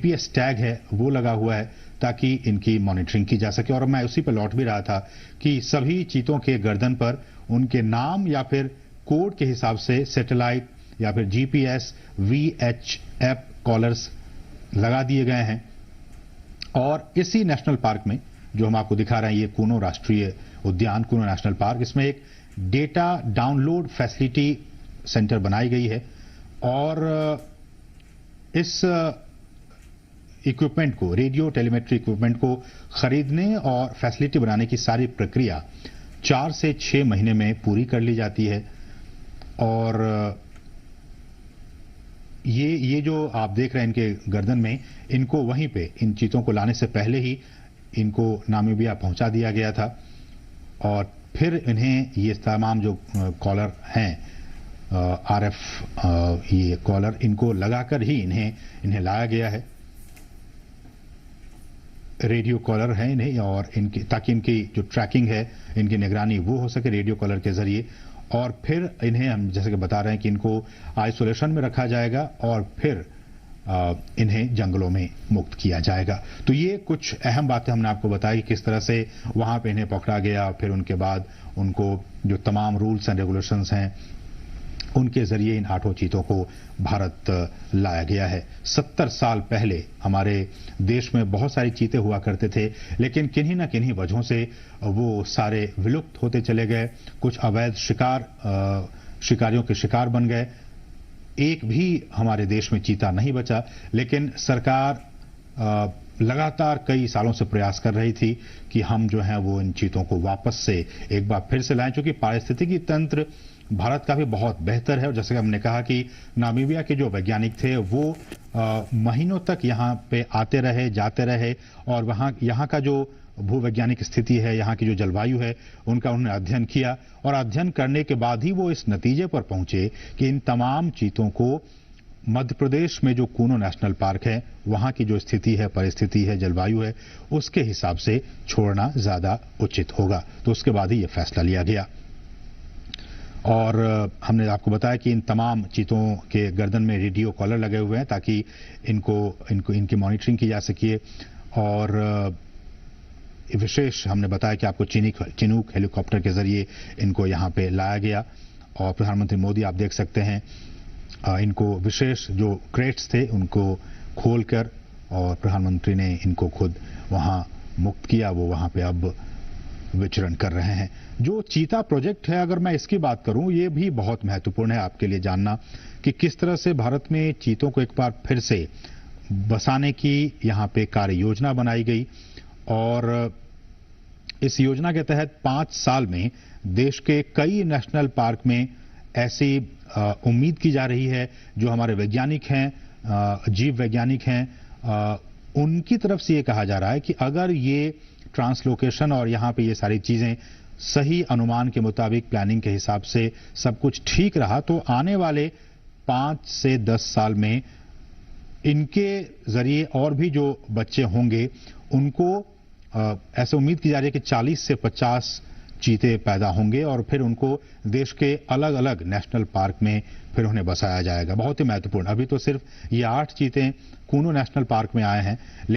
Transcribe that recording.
GPS tag है वो लगा हुआ है ताकि इनकी मॉनिटरिंग की जा सके। और मैं उसी पर लौट भी रहा था कि सभी चीतों के गर्दन पर उनके नाम या फिर कोड के हिसाब से सैटेलाइट या फिर जीपीएस वीएचएफ कॉलर्स लगा दिए गए हैं। और इसी नेशनल पार्क में जो हम आपको दिखा रहे हैं, ये कूनो राष्ट्रीय उद्यान, कूनो नेशनल पार्क, इसमें एक डेटा डाउनलोड फैसिलिटी सेंटर बनाई गई है। और इस इक्विपमेंट को, रेडियो टेलीमेट्री इक्विपमेंट को खरीदने और फैसिलिटी बनाने की सारी प्रक्रिया 4 से 6 महीने में पूरी कर ली जाती है। और ये जो आप देख रहे हैं इनके गर्दन में, इनको वहीं पे इन चीतों को लाने से पहले ही इनको नामीबिया पहुंचा दिया गया था। और फिर इन्हें ये तमाम जो कॉलर हैं, आरएफ ये कॉलर, इनको लगाकर ही इन्हें लाया गया है। रेडियो कॉलर है इन्हें, और इनकी ताकि इनकी जो ट्रैकिंग है, इनकी निगरानी वो हो सके रेडियो कॉलर के जरिए। और फिर इन्हें हम जैसे कि बता रहे हैं कि इनको आइसोलेशन में रखा जाएगा और फिर इन्हें जंगलों में मुक्त किया जाएगा। तो ये कुछ अहम बातें हमने आपको बताई कि किस तरह से वहां पे इन्हें पकड़ा गया, फिर उनके बाद उनको जो तमाम रूल्स एंड रेगुलेशंस हैं उनके जरिए इन 8 चीतों को भारत लाया गया है। 70 साल पहले हमारे देश में बहुत सारी चीते हुआ करते थे, लेकिन किन्हीं न किन्हीं वजहों से वो सारे विलुप्त होते चले गए। कुछ अवैध शिकारियों के शिकार बन गए। एक भी हमारे देश में चीता नहीं बचा। लेकिन सरकार लगातार कई सालों से प्रयास कर रही थी कि हम जो है वो इन चीतों को वापस से एक बार फिर से लाएं, क्योंकि पारिस्थितिकी तंत्र भारत का भी बहुत बेहतर है। और जैसे हमने कहा कि नामीबिया के जो वैज्ञानिक थे वो महीनों तक यहाँ पे आते रहे, जाते रहे, और यहाँ का जो भूवैज्ञानिक स्थिति है, यहाँ की जो जलवायु है, उनका उन्होंने अध्ययन किया। और अध्ययन करने के बाद ही वो इस नतीजे पर पहुंचे कि इन तमाम चीतों को मध्य प्रदेश में जो कूनो नेशनल पार्क है, वहां की जो स्थिति है, परिस्थिति है, जलवायु है, उसके हिसाब से छोड़ना ज्यादा उचित होगा। तो उसके बाद ही ये फैसला लिया गया। और हमने आपको बताया कि इन तमाम चीतों के गर्दन में रेडियो कॉलर लगे हुए हैं ताकि इनकी मॉनिटरिंग की जा सके। और विशेष हमने बताया कि आपको चिनूक हेलीकॉप्टर के जरिए इनको यहाँ पे लाया गया। और प्रधानमंत्री मोदी आप देख सकते हैं, इनको विशेष जो क्रेट्स थे उनको खोलकर और प्रधानमंत्री ने इनको खुद वहां मुक्त किया। वो वहां पे अब विचरण कर रहे हैं। जो चीता प्रोजेक्ट है, अगर मैं इसकी बात करूं, ये भी बहुत महत्वपूर्ण है आपके लिए जानना कि किस तरह से भारत में चीतों को एक बार फिर से बसाने की यहाँ पे कार्य योजना बनाई गई। और इस योजना के तहत 5 साल में देश के कई नेशनल पार्क में ऐसी उम्मीद की जा रही है, जो हमारे वैज्ञानिक हैं, जीव वैज्ञानिक हैं, उनकी तरफ से ये कहा जा रहा है कि अगर ये ट्रांसलोकेशन और यहाँ पे ये सारी चीजें सही अनुमान के मुताबिक, प्लानिंग के हिसाब से सब कुछ ठीक रहा, तो आने वाले 5 से 10 साल में इनके जरिए और भी जो बच्चे होंगे उनको ऐसे उम्मीद की जा रही है कि 40 से 50 चीते पैदा होंगे और फिर उनको देश के अलग अलग नेशनल पार्क में फिर उन्हें बसाया जाएगा। बहुत ही महत्वपूर्ण। अभी तो सिर्फ ये 8 चीते कूनो नेशनल पार्क में आए हैं।